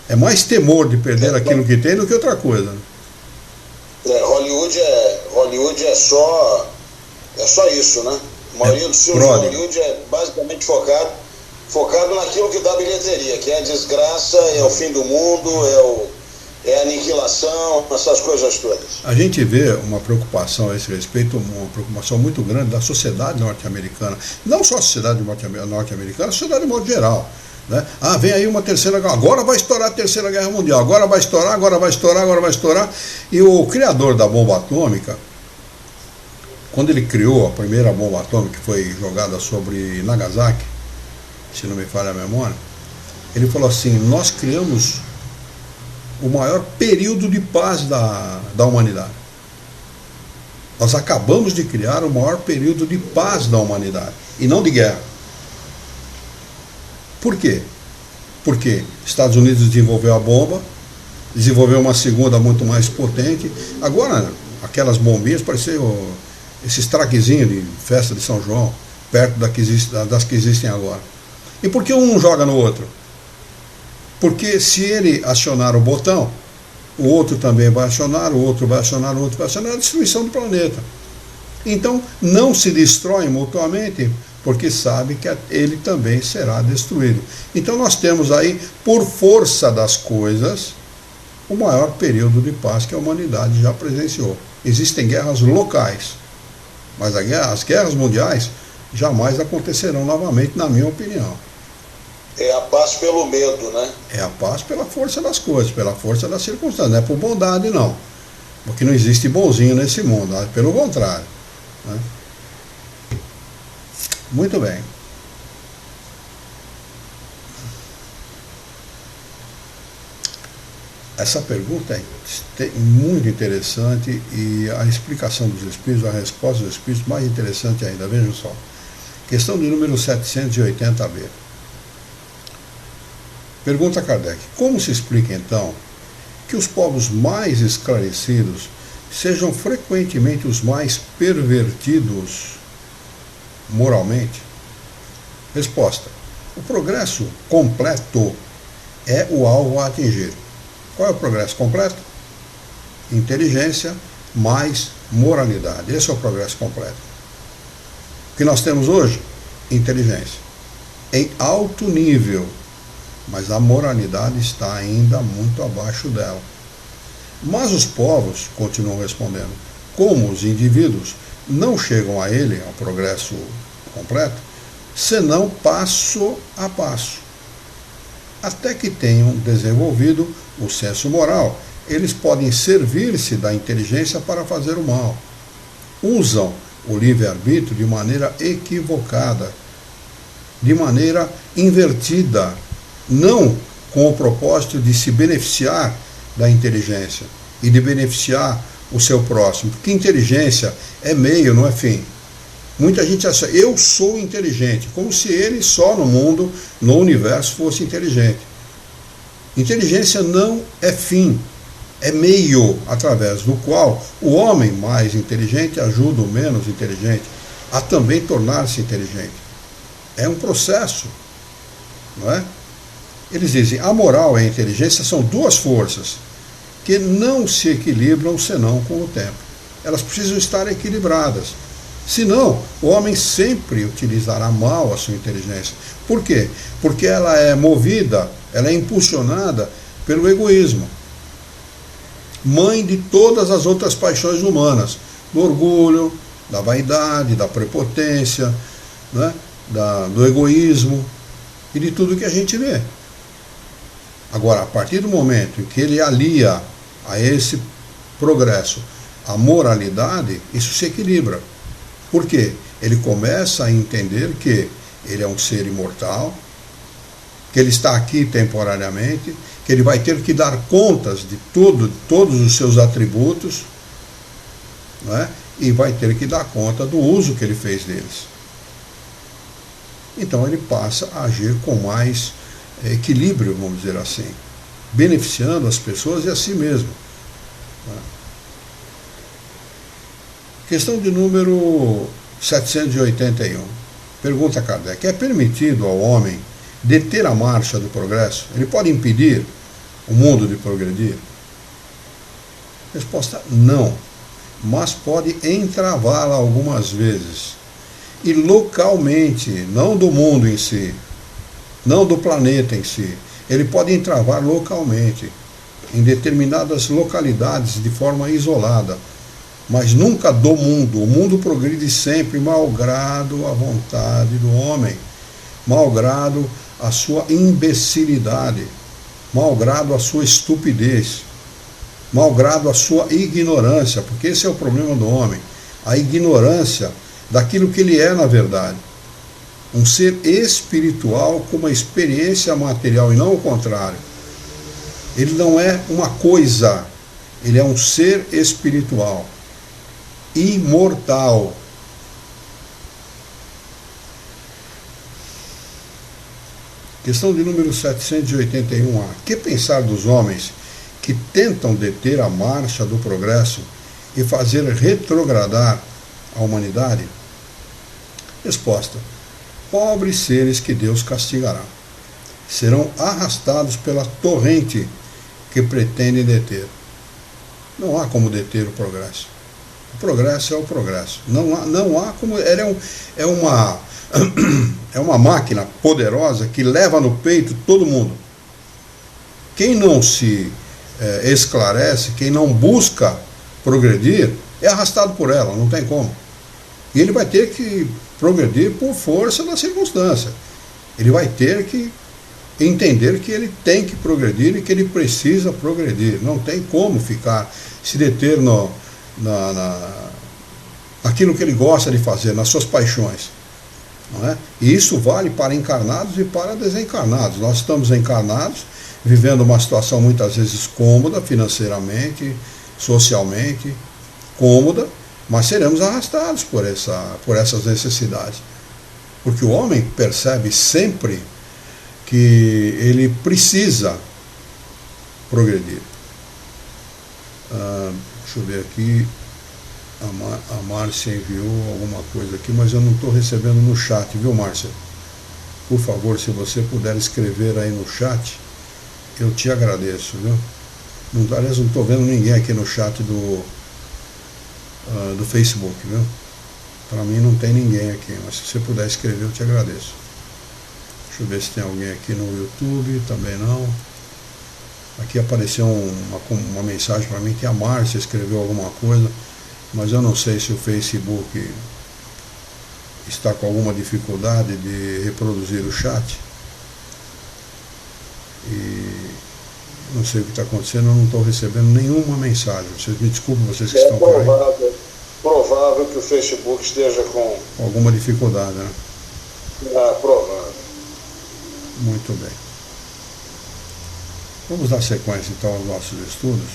É mais temor de perder aquilo que tem do que outra coisa. Né? Hollywood é só isso, né? A maioria dos filmes de Hollywood é basicamente focado naquilo que dá bilheteria, que é a desgraça, é o fim do mundo, é a aniquilação, essas coisas todas. A gente vê uma preocupação a esse respeito, uma preocupação muito grande da sociedade norte-americana. Não só a sociedade norte-americana, a sociedade de modo geral. Né? Vem aí uma terceira guerra, agora vai estourar a terceira guerra mundial, agora vai estourar. E o criador da bomba atômica, quando ele criou a primeira bomba atômica que foi jogada sobre Nagasaki, se não me falha a memória, ele falou assim: nós criamos o maior período de paz da humanidade. Nós acabamos de criar o maior período de paz da humanidade, e não de guerra. Por quê? Porque Estados Unidos desenvolveu a bomba, desenvolveu uma segunda muito mais potente. Agora, aquelas bombinhas pareciam esses traquezinhos de festa de São João, perto das que existem agora. E por que um joga no outro? Porque se ele acionar o botão, o outro também vai acionar, o outro vai acionar, o outro vai acionar, a destruição do planeta. Então, não se destroem mutuamente, porque sabe que ele também será destruído. Então nós temos aí, por força das coisas, o maior período de paz que a humanidade já presenciou. Existem guerras locais, mas as guerras mundiais jamais acontecerão novamente, na minha opinião. É a paz pelo medo, né? É a paz pela força das coisas, pela força das circunstâncias, não é por bondade, não. Porque não existe bonzinho nesse mundo, pelo contrário. Né? Muito bem. Essa pergunta é muito interessante e a explicação dos Espíritos, a resposta dos Espíritos, mais interessante ainda. Vejam só. Questão de número 780b. Pergunta a Kardec: como se explica então que os povos mais esclarecidos sejam frequentemente os mais pervertidos moralmente? Resposta: o progresso completo é o alvo a atingir. Qual é o progresso completo? Inteligência mais moralidade. Esse é o progresso completo. O que nós temos hoje? Inteligência. Em alto nível. Mas a moralidade está ainda muito abaixo dela. Mas os povos, continuam respondendo, como os indivíduos, não chegam a ele, ao progresso completo, senão passo a passo. Até que tenham desenvolvido o senso moral, eles podem servir-se da inteligência para fazer o mal. Usam o livre-arbítrio de maneira equivocada, de maneira invertida, não com o propósito de se beneficiar da inteligência e de beneficiar o seu próximo, porque inteligência é meio, não é fim. Muita gente acha, eu sou inteligente, como se ele só no mundo, no universo, fosse inteligente. Inteligência não é fim, é meio através do qual o homem mais inteligente ajuda o menos inteligente a também tornar-se inteligente. É um processo, não é? Eles dizem, a moral e a inteligência são duas forças que não se equilibram senão com o tempo. Elas precisam estar equilibradas. Senão, o homem sempre utilizará mal a sua inteligência. Por quê? Porque ela é movida, ela é impulsionada pelo egoísmo. Mãe de todas as outras paixões humanas, do orgulho, da vaidade, da prepotência, né? Do egoísmo e de tudo que a gente vê. Agora, a partir do momento em que ele alia a esse progresso a moralidade, isso se equilibra. Por quê? Ele começa a entender que ele é um ser imortal, que ele está aqui temporariamente, que ele vai ter que dar contas de todos os seus atributos, não é? E vai ter que dar conta do uso que ele fez deles. Então ele passa a agir com mais equilíbrio, vamos dizer assim, beneficiando as pessoas e a si mesmo. Questão de número 781. Pergunta a Kardec: é permitido ao homem deter a marcha do progresso? Ele pode impedir o mundo de progredir? Resposta: não, mas pode entravá-la algumas vezes. E localmente, não do mundo em si, não do planeta em si. Ele pode entravar localmente, em determinadas localidades, de forma isolada, mas nunca do mundo. O mundo progride sempre, malgrado a vontade do homem, malgrado a sua imbecilidade, malgrado a sua estupidez, malgrado a sua ignorância, porque esse é o problema do homem, a ignorância daquilo que ele é na verdade. Um ser espiritual com uma experiência material e não o contrário. Ele não é uma coisa, ele é um ser espiritual, imortal. Questão de número 781A. Que pensar dos homens que tentam deter a marcha do progresso e fazer retrogradar a humanidade? Resposta: pobres seres que Deus castigará. Serão arrastados pela torrente que pretendem deter. Não há como deter o progresso. O progresso é o progresso. Não há como. É uma máquina poderosa que leva no peito todo mundo. Quem não se esclarece, quem não busca progredir, é arrastado por ela, não tem como. E ele vai ter que progredir por força da circunstância. Ele vai ter que entender que ele tem que progredir e que ele precisa progredir. Não tem como se deter naquilo que ele gosta de fazer, nas suas paixões. Não é? E isso vale para encarnados e para desencarnados. Nós estamos encarnados, vivendo uma situação muitas vezes cômoda, financeiramente, socialmente, cômoda, mas seremos arrastados por essas necessidades. Porque o homem percebe sempre que ele precisa progredir. Deixa eu ver aqui, a Márcia enviou alguma coisa aqui, mas eu não estou recebendo no chat, viu, Márcia? Por favor, se você puder escrever aí no chat, eu te agradeço, viu? Aliás, não estou vendo ninguém aqui no chat do Facebook, viu? Para mim não tem ninguém aqui, mas se você puder escrever, eu te agradeço. Deixa eu ver se tem alguém aqui no YouTube, também não. Aqui apareceu uma mensagem para mim que a Márcia escreveu alguma coisa, mas eu não sei se o Facebook está com alguma dificuldade de reproduzir o chat. E não sei o que está acontecendo, eu não estou recebendo nenhuma mensagem. Vocês me desculpem, vocês que estão por aí. Provável que o Facebook esteja com alguma dificuldade, né? Provável. Muito bem. Vamos dar sequência então aos nossos estudos.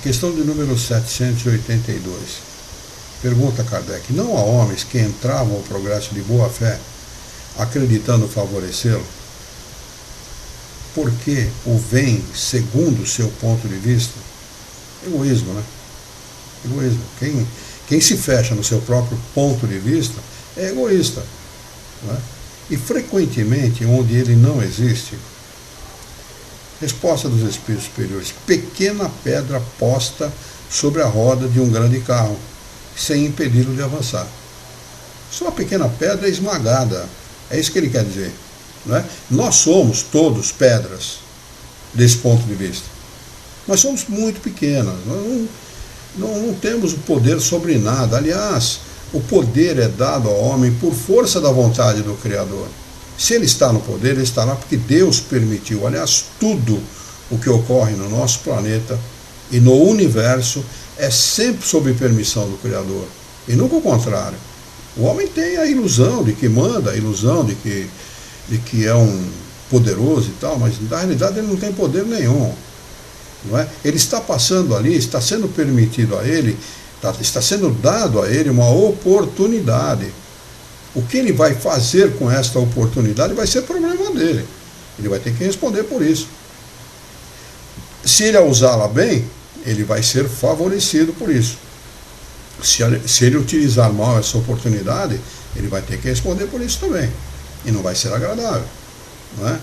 Questão de número 782. Pergunta Kardec: não há homens que entravam ao progresso de boa fé, acreditando favorecê-lo? Porque o veem segundo o seu ponto de vista? Egoísmo, né? Egoísmo. Quem se fecha no seu próprio ponto de vista é egoísta. Né? E frequentemente, onde ele não existe, resposta dos espíritos superiores: pequena pedra posta sobre a roda de um grande carro, sem impedi-lo de avançar. Só uma pequena pedra esmagada. É isso que ele quer dizer. Não é? Nós somos todos pedras, desse ponto de vista. Nós somos muito pequenas. Nós não temos o poder sobre nada. Aliás, o poder é dado ao homem por força da vontade do Criador. Se ele está no poder, ele está lá porque Deus permitiu. Aliás, tudo o que ocorre no nosso planeta e no universo é sempre sob permissão do Criador. E nunca o contrário. O homem tem a ilusão de que manda, a ilusão de que é um poderoso e tal, mas na realidade ele não tem poder nenhum. Não é? Ele está passando ali, está sendo permitido a ele, está sendo dado a ele uma oportunidade. O que ele vai fazer com esta oportunidade vai ser problema dele. Ele vai ter que responder por isso. Se ele a usá-la bem, ele vai ser favorecido por isso. Se ele utilizar mal essa oportunidade, ele vai ter que responder por isso também. E não vai ser agradável. Não é?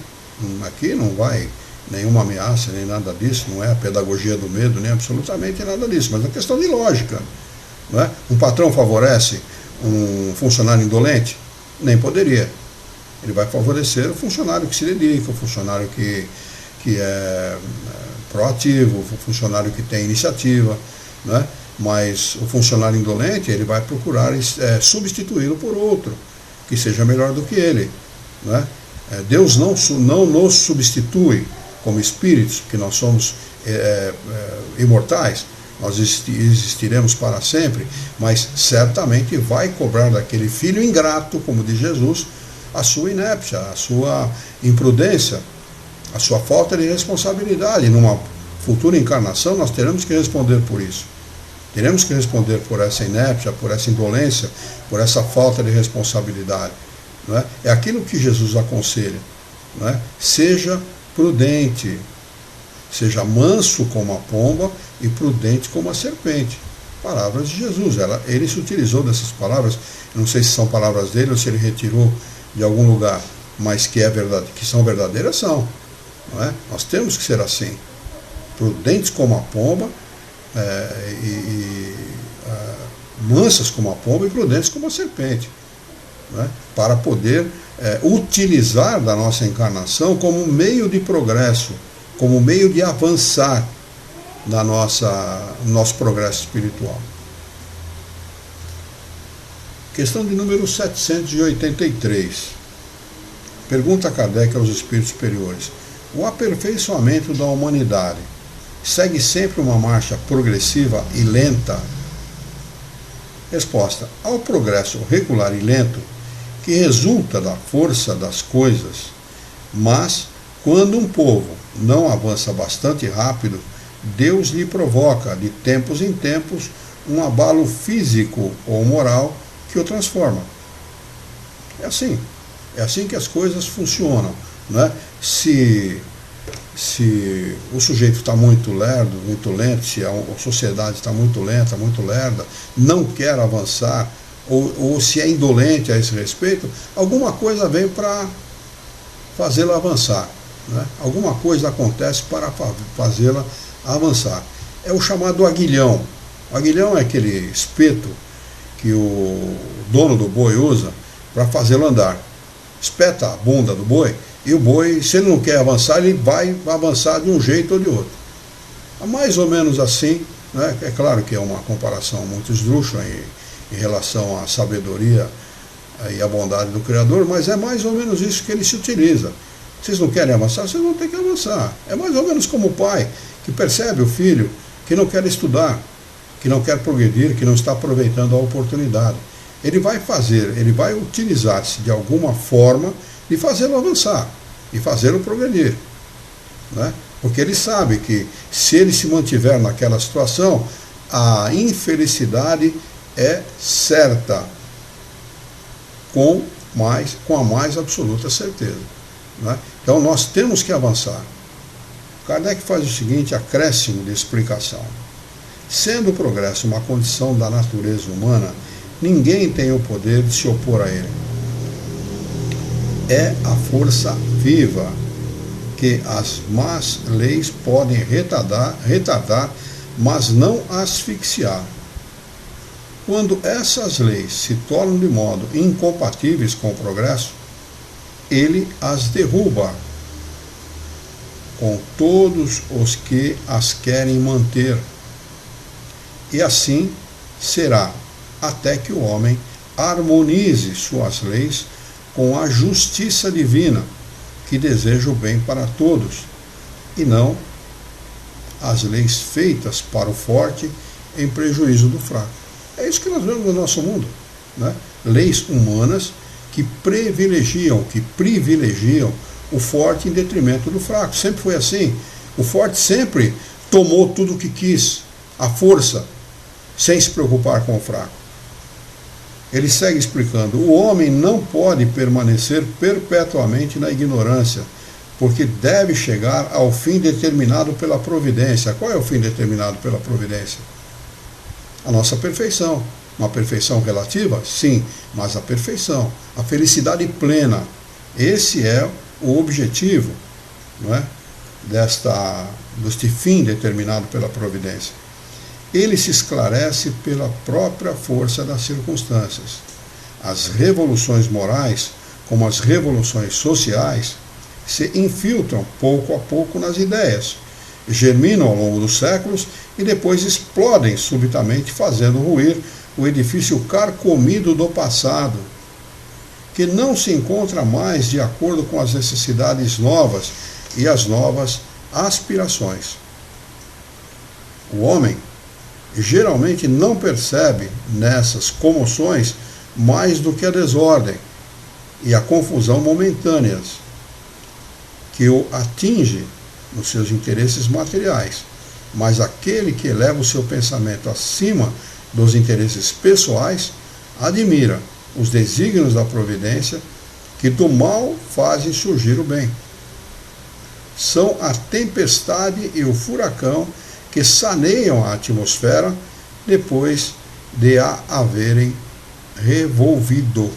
Aqui não vai nenhuma ameaça, nem nada disso, não é a pedagogia do medo, nem absolutamente nada disso, mas é uma questão de lógica. Não é? Um patrão favorece um funcionário indolente? Nem poderia. Ele vai favorecer o funcionário que se dedica, o funcionário que é proativo, o funcionário que tem iniciativa, né? Mas o funcionário indolente, ele vai procurar substituí-lo por outro, que seja melhor do que ele. Né? Deus não nos substitui como espíritos, porque nós somos imortais, nós existiremos para sempre, mas certamente vai cobrar daquele filho ingrato, como diz Jesus, a sua inépcia, a sua imprudência, a sua falta de responsabilidade. Numa futura encarnação nós teremos que responder por isso. Teremos que responder por essa inépcia, por essa indolência, por essa falta de responsabilidade. Não é? É aquilo que Jesus aconselha. Não é? Seja prudente, seja manso como a pomba e prudente como a serpente. Palavras de Jesus. Ele se utilizou dessas palavras, não sei se são palavras dele ou se ele retirou de algum lugar, mas que são verdadeiras, são. Não é? Nós temos que ser assim, prudentes como a pomba, mansas como a pomba e prudentes como a serpente, não é? Para poder utilizar da nossa encarnação como meio de progresso, como meio de avançar no nosso progresso espiritual. Questão de número 783. Pergunta Kardec aos espíritos superiores: o aperfeiçoamento da humanidade segue sempre uma marcha progressiva e lenta? Resposta: ao progresso regular e lento, que resulta da força das coisas, mas quando um povo não avança bastante rápido, Deus lhe provoca, de tempos em tempos, um abalo físico ou moral que o transforma. É assim que as coisas funcionam, né? Se o sujeito está muito lerdo, muito lento, se a sociedade está muito lenta, muito lerda, não quer avançar, ou se é indolente a esse respeito, alguma coisa vem para fazê-la avançar, né? Alguma coisa acontece para fazê-la avançar. É o chamado aguilhão. O aguilhão é aquele espeto que o dono do boi usa para fazê-lo andar. Espeta a bunda do boi e o boi, se ele não quer avançar, ele vai avançar de um jeito ou de outro. É mais ou menos assim, né? É claro que é uma comparação muito esdrúxula em relação à sabedoria e à bondade do Criador, mas é mais ou menos isso que ele se utiliza. Vocês não querem avançar, vocês vão ter que avançar. É mais ou menos como o pai que percebe o filho que não quer estudar, que não quer progredir, que não está aproveitando a oportunidade. Ele vai utilizar-se de alguma forma de fazê-lo avançar, de fazê-lo progredir, né? Porque ele sabe que se ele se mantiver naquela situação, a infelicidade é certa, com a mais absoluta certeza, né? Então nós temos que avançar. Kardec faz o seguinte acréscimo de explicação: sendo o progresso uma condição da natureza humana, ninguém tem o poder de se opor a ele. É a força viva que as más leis podem retardar, mas não asfixiar. Quando essas leis se tornam de modo incompatíveis com o progresso, ele as derruba com todos os que as querem manter. E assim será até que o homem harmonize suas leis com a justiça divina, que deseja o bem para todos, e não as leis feitas para o forte em prejuízo do fraco. É isso que nós vemos no nosso mundo, né? Leis humanas que privilegiam o forte em detrimento do fraco. Sempre foi assim. O forte sempre tomou tudo o que quis, à força, sem se preocupar com o fraco. Ele segue explicando: o homem não pode permanecer perpetuamente na ignorância, porque deve chegar ao fim determinado pela providência. Qual é o fim determinado pela providência? A nossa perfeição. Uma perfeição relativa? Sim, mas a perfeição, a felicidade plena. Esse é o objetivo, não é? Deste fim determinado pela providência. Ele se esclarece pela própria força das circunstâncias. As revoluções morais, como as revoluções sociais, se infiltram pouco a pouco nas ideias, germinam ao longo dos séculos e depois explodem subitamente, fazendo ruir o edifício carcomido do passado, que não se encontra mais de acordo com as necessidades novas e as novas aspirações. O homem geralmente não percebe nessas comoções mais do que a desordem e a confusão momentâneas que o atinge nos seus interesses materiais, mas aquele que eleva o seu pensamento acima dos interesses pessoais admira os desígnios da providência que do mal fazem surgir o bem. São a tempestade e o furacão que saneiam a atmosfera depois de a haverem revolvido.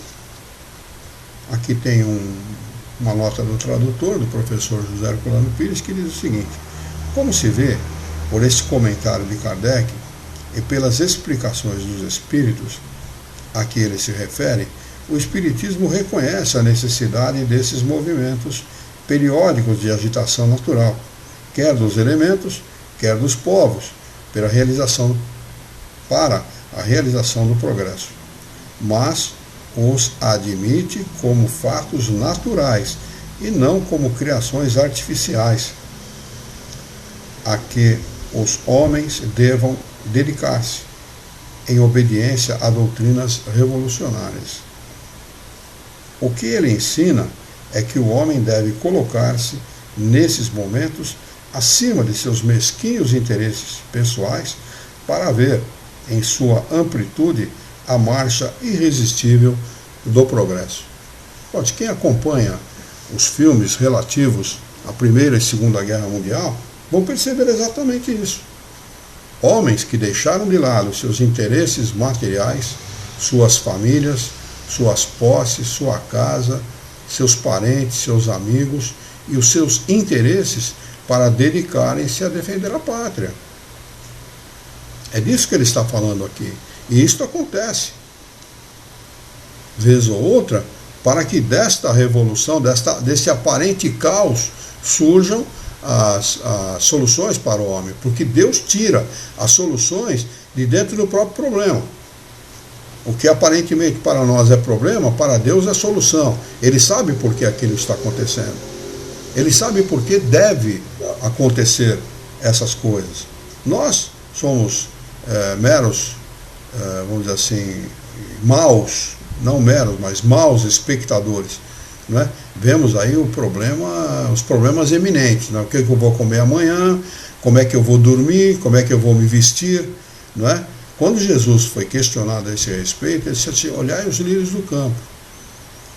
Aqui tem uma nota do tradutor, do professor José Herculano Pires, que diz o seguinte: como se vê por este comentário de Kardec e pelas explicações dos espíritos a que ele se refere, o espiritismo reconhece a necessidade desses movimentos periódicos de agitação natural, quer dos elementos, quer dos povos, para a realização do progresso. mas os admite como fatos naturais e não como criações artificiais, a que os homens devam dedicar-se, em obediência a doutrinas revolucionárias. O que ele ensina é que o homem deve colocar-se, nesses momentos, acima de seus mesquinhos interesses pessoais, para ver, em sua amplitude, a marcha irresistível do progresso. Pode, quem acompanha os filmes relativos à Primeira e Segunda Guerra Mundial vão perceber exatamente isso. Homens que deixaram de lado seus interesses materiais, suas famílias, suas posses, sua casa, seus parentes, seus amigos e os seus interesses para dedicarem-se a defender a pátria. É disso que ele está falando aqui. E isto acontece, vez ou outra, para que desta revolução, desse aparente caos, surjam as soluções para o homem, porque Deus tira as soluções de dentro do próprio problema. O que aparentemente para nós é problema, para Deus é solução. Ele sabe por que aquilo está acontecendo. Ele sabe por que deve acontecer essas coisas. Nós somos meros, vamos dizer assim, maus, não meros, mas maus espectadores. Não é? Vemos aí os problemas eminentes, né? O que eu vou comer amanhã, como é que eu vou dormir, como é que eu vou me vestir, não é? Quando Jesus foi questionado a esse respeito, ele disse assim: olhai os lírios do campo,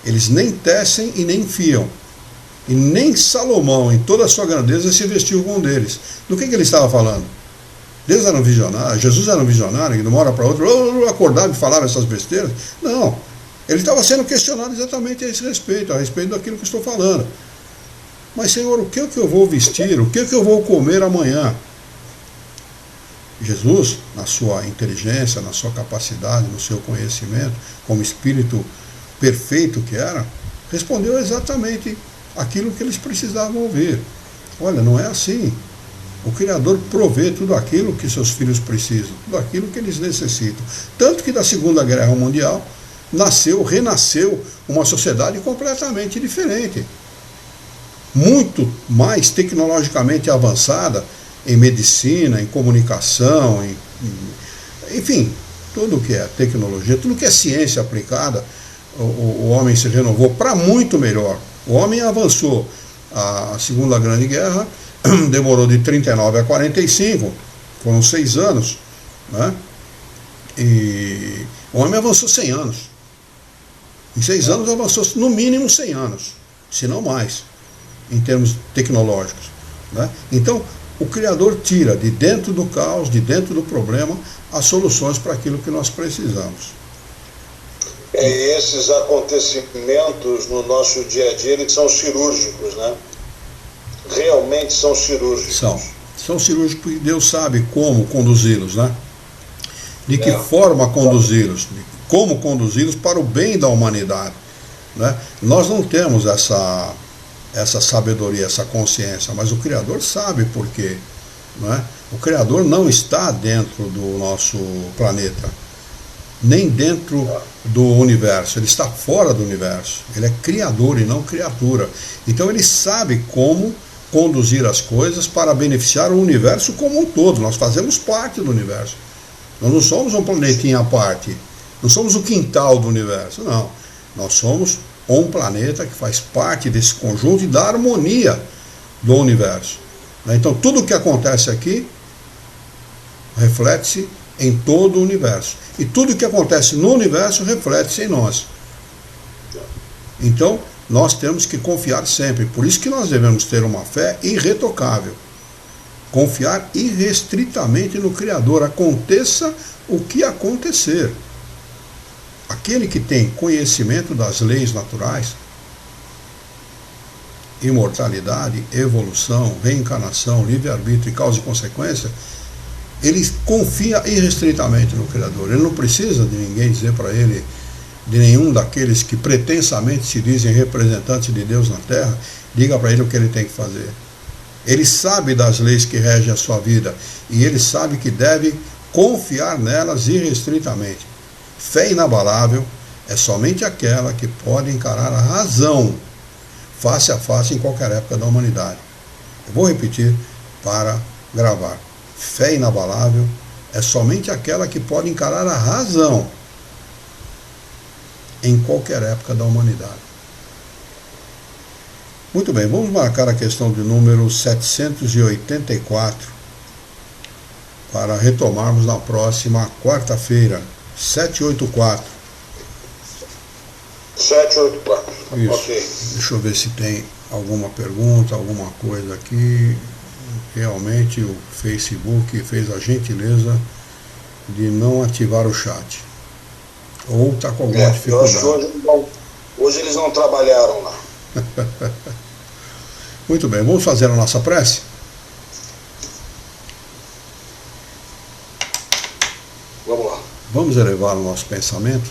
eles nem tecem e nem fiam, e nem Salomão, em toda a sua grandeza, se vestiu com um deles. Do que ele estava falando? Deus era um visionário, Jesus era um visionário, que de uma hora para outra acordava e falava essas besteiras? Não. Ele estava sendo questionado exatamente a esse respeito, a respeito daquilo que estou falando. Mas, Senhor, o que é que eu vou vestir? O que é que eu vou comer amanhã? Jesus, na sua inteligência, na sua capacidade, no seu conhecimento, como espírito perfeito que era, respondeu exatamente aquilo que eles precisavam ouvir. Olha, não é assim. O Criador provê tudo aquilo que seus filhos precisam, tudo aquilo que eles necessitam. Tanto que da Segunda Guerra Mundial renasceu uma sociedade completamente diferente. Muito mais tecnologicamente avançada em medicina, em comunicação, enfim, tudo que é tecnologia, tudo que é ciência aplicada, o homem se renovou para muito melhor. O homem avançou. A Segunda Grande Guerra demorou de 39 a 45, foram 6 anos, né? E o homem avançou 100 anos. Em 6 anos avançou no mínimo 100 anos, se não mais, em termos tecnológicos, né? Então, o Criador tira de dentro do caos, de dentro do problema, as soluções para aquilo que nós precisamos. E esses acontecimentos no nosso dia a dia, eles são cirúrgicos, né? Realmente são cirúrgicos. São cirúrgicos porque Deus sabe como conduzi-los, né? De que forma conduzi-los, como conduzi-los para o bem da humanidade, né? Nós não temos essa sabedoria, essa consciência, mas o Criador sabe por quê, né? O Criador não está dentro do nosso planeta, nem dentro do universo, ele está fora do universo, ele é criador e não criatura. Então ele sabe como conduzir as coisas para beneficiar o universo como um todo. Nós fazemos parte do universo, nós não somos um planetinha à parte, não somos o quintal do universo, não. Nós somos um planeta que faz parte desse conjunto e da harmonia do universo. Então tudo o que acontece aqui reflete-se em todo o universo. E tudo o que acontece no universo reflete-se em nós. Então, nós temos que confiar sempre. Por isso que nós devemos ter uma fé irretocável. Confiar irrestritamente no Criador, aconteça o que acontecer. Aquele que tem conhecimento das leis naturais, imortalidade, evolução, reencarnação, livre-arbítrio e causa e consequência, ele confia irrestritamente no Criador. Ele não precisa de ninguém dizer para ele, de nenhum daqueles que pretensamente se dizem representantes de Deus na Terra, diga para ele o que ele tem que fazer. Ele sabe das leis que regem a sua vida e ele sabe que deve confiar nelas irrestritamente. Fé inabalável é somente aquela que pode encarar a razão face a face em qualquer época da humanidade. Eu vou repetir para gravar. Fé inabalável é somente aquela que pode encarar a razão em qualquer época da humanidade. Muito bem, vamos marcar a questão de número 784 para retomarmos na próxima quarta-feira. 784. 784. Isso. Ok. Deixa eu ver se tem alguma pergunta, alguma coisa aqui. Realmente o Facebook fez a gentileza de não ativar o chat. Ou está com alguma dificuldade. Eu acho que hoje eles não trabalharam lá. Muito bem, vamos fazer a nossa prece? Vamos lá. Vamos elevar o nosso pensamento.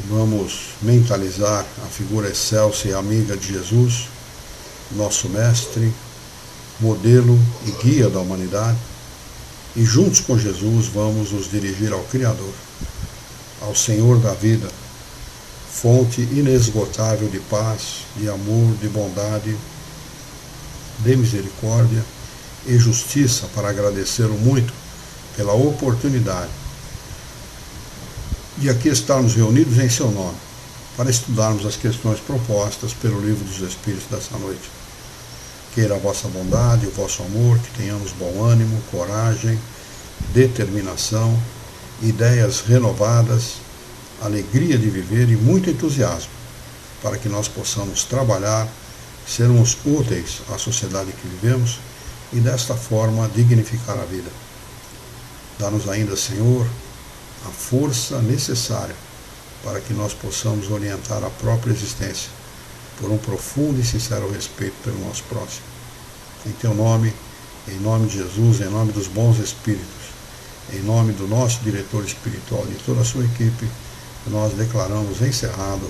Vamos mentalizar a figura excelsa e amiga de Jesus, nosso mestre, modelo e guia da humanidade, e juntos com Jesus vamos nos dirigir ao Criador, ao Senhor da vida, fonte inesgotável de paz, de amor, de bondade, de misericórdia e justiça, para agradecê-lo muito pela oportunidade de aqui estarmos reunidos em seu nome, para estudarmos as questões propostas pelo Livro dos Espíritos dessa noite. Queira a vossa bondade, o vosso amor, que tenhamos bom ânimo, coragem, determinação, ideias renovadas, alegria de viver e muito entusiasmo, para que nós possamos trabalhar, sermos úteis à sociedade que vivemos e desta forma dignificar a vida. Dá-nos ainda, Senhor, a força necessária para que nós possamos orientar a própria existência por um profundo e sincero respeito pelo nosso próximo. Em teu nome, em nome de Jesus, em nome dos bons espíritos, em nome do nosso diretor espiritual e de toda a sua equipe, nós declaramos encerrado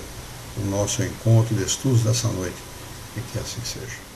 o nosso encontro de estudos dessa noite, e que assim seja.